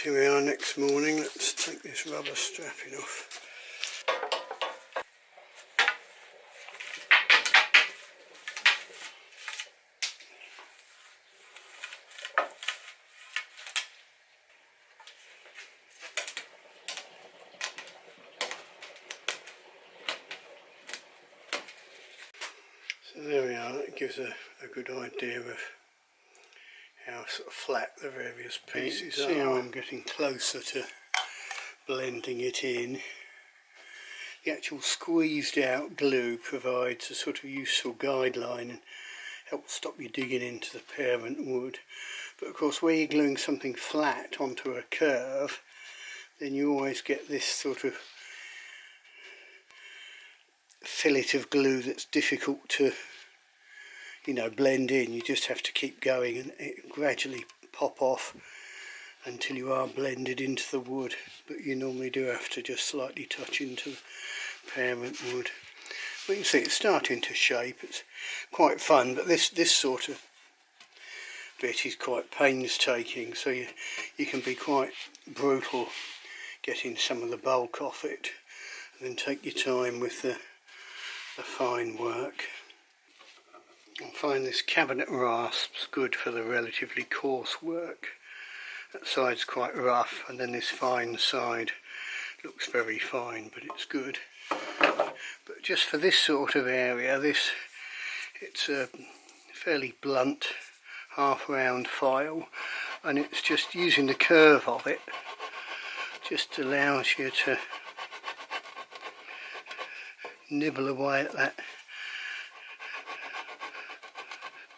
Here we are next morning. Let's take this rubber strapping off. So there we are. That gives a good idea of how sort of flat the various pieces are. See how I'm getting closer to blending it in. The actual squeezed out glue provides a sort of useful guideline and helps stop you digging into the parent wood. But of course where you're gluing something flat onto a curve, then you always get this sort of fillet of glue that's difficult to blend in. You just have to keep going and it gradually pop off until you are blended into the wood, but you normally do have to just slightly touch into the parent wood. Well, you can see it's starting to shape. It's quite fun, but this sort of bit is quite painstaking, so you can be quite brutal getting some of the bulk off it, and then take your time with the fine work. I find this cabinet rasps good for the relatively coarse work. That side's quite rough, and then this fine side looks very fine, but it's good. But just for this sort of area, it's a fairly blunt half round file, and it's just using the curve of it just allows you to nibble away at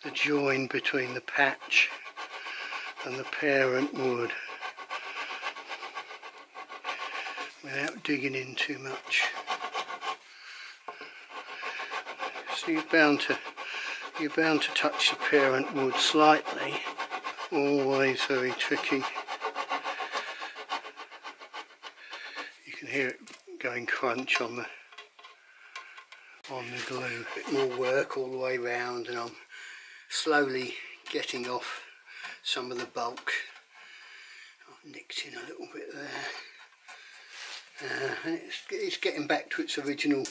the join between the patch and the parent wood without digging in too much. So you're bound to touch the parent wood slightly. Always very tricky. You can hear it going crunch on the glue. A bit more work all the way round, and I'm slowly getting off some of the bulk. I've nicked in a little bit there, and it's getting back to its original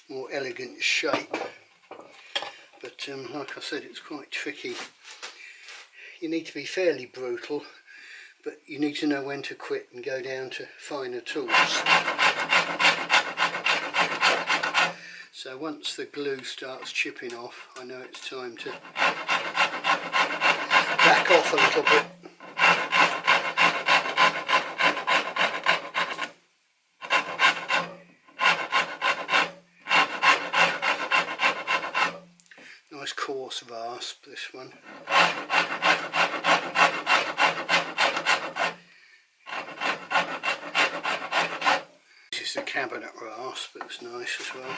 more elegant shape, but like I said, it's quite tricky. You need to be fairly brutal, but you need to know when to quit and go down to finer tools. So once the glue starts chipping off, I know it's time to back off a little bit. Nice coarse rasp, this one. This is the cabinet rasp, it's nice as well.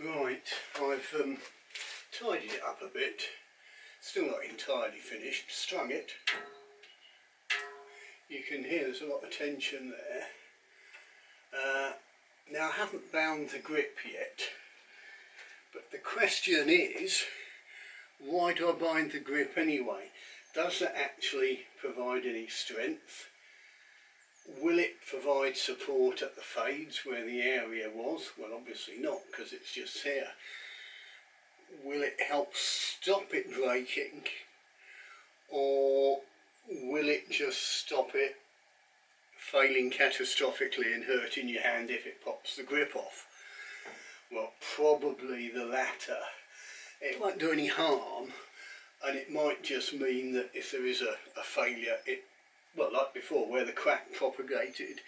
Right, I've tidied it up a bit, still not entirely finished, strung it. You can hear there's a lot of tension there. Now I haven't bound the grip yet, but the question is, why do I bind the grip anyway? Does that actually provide any strength? Will it provide support at the fades where the area was? Well, obviously not, because it's just here. Will it help stop it breaking, or will it just stop it failing catastrophically and hurting your hand if it pops the grip off? Well, probably the latter. It won't do any harm, and it might just mean that if there is a failure, well, like before, where the crack propagated,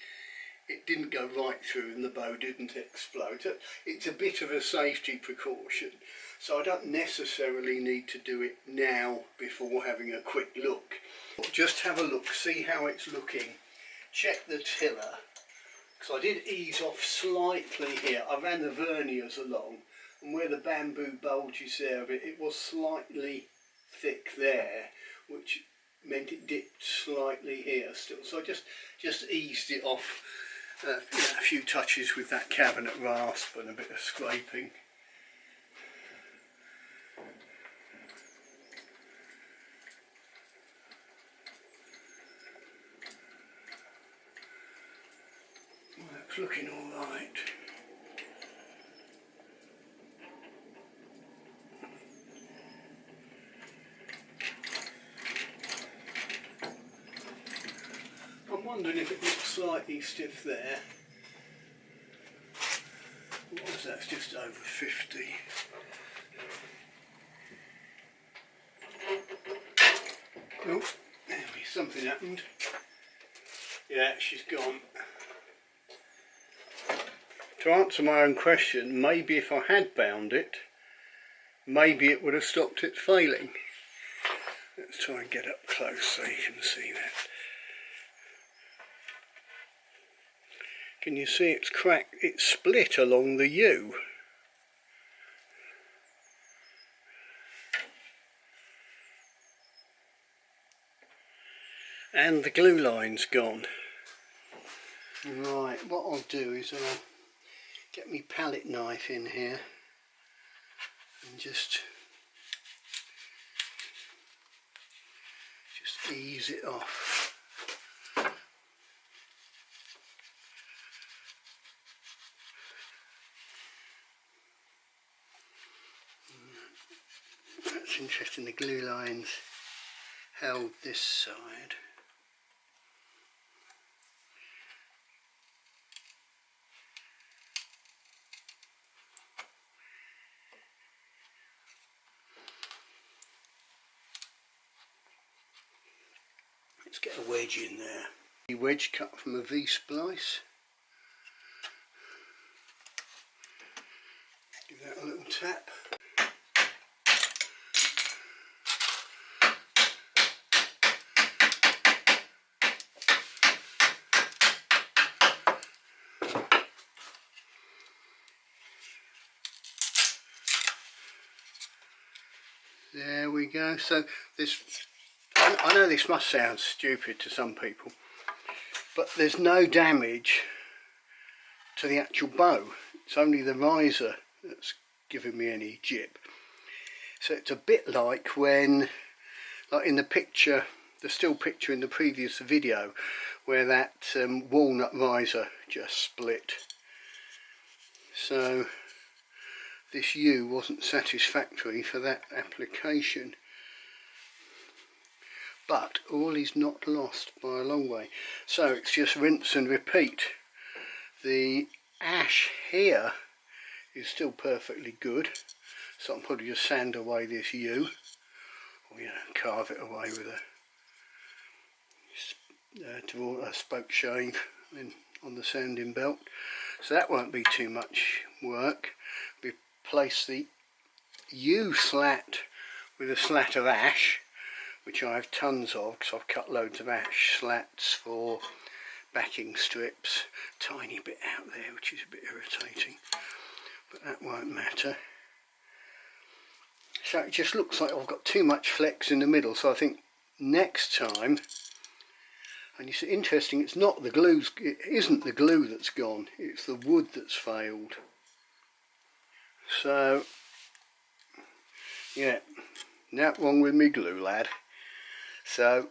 it didn't go right through and the bow didn't explode. So it's a bit of a safety precaution, so I don't necessarily need to do it now before having a quick look. Just have a look, see how it's looking, check the tiller, because I did ease off slightly here. I ran the verniers along, and where the bamboo bulges there a bit, it was slightly thick there, which meant it dipped slightly here still, so I just eased it off. A few touches with that cabinet rasp and a bit of scraping. Well, that's looking all right. I'm wondering if it looks slightly stiff there. What was that? It's just over 50. Oh, something happened. Yeah, she's gone. To answer my own question, maybe if I had bound it, maybe it would have stopped it failing. Let's try and get up close so you can see that. Can you see it's cracked? It's split along the U. And the glue line's gone. Right, what I'll do is I'll get my palette knife in here and just ease it off. That's interesting, the glue lines held this side. Let's get a wedge in there. A wedge cut from a V-splice. Give that a little tap. There we go. So this, I know this must sound stupid to some people, but there's no damage to the actual bow. It's only the riser that's giving me any jip. So it's a bit like when, like in the picture, the still picture in the previous video, where that walnut riser just split. So this U wasn't satisfactory for that application. But all is not lost by a long way. So it's just rinse and repeat. The ash here is still perfectly good. So I'll probably just sand away this U, or carve it away with a spoke shave on the sanding belt. So that won't be too much work. Replace the U slat with a slat of ash, which I have tons of because I've cut loads of ash slats for backing strips. Tiny bit out there which is a bit irritating, but that won't matter. So it just looks like I've got too much flex in the middle, so I think next time, and it's interesting, it's not the glue, it isn't the glue that's gone, it's the wood that's failed. So yeah, not wrong with me glue, lad. So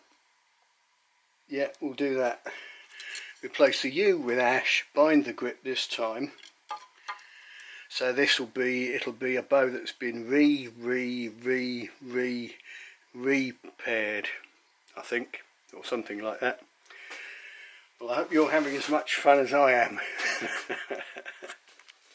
yeah, we'll do that. Replace the U with ash, bind the grip this time. So this will be, it'll be a bow that's been repaired, I think, or something like that. Well, I hope you're having as much fun as I am.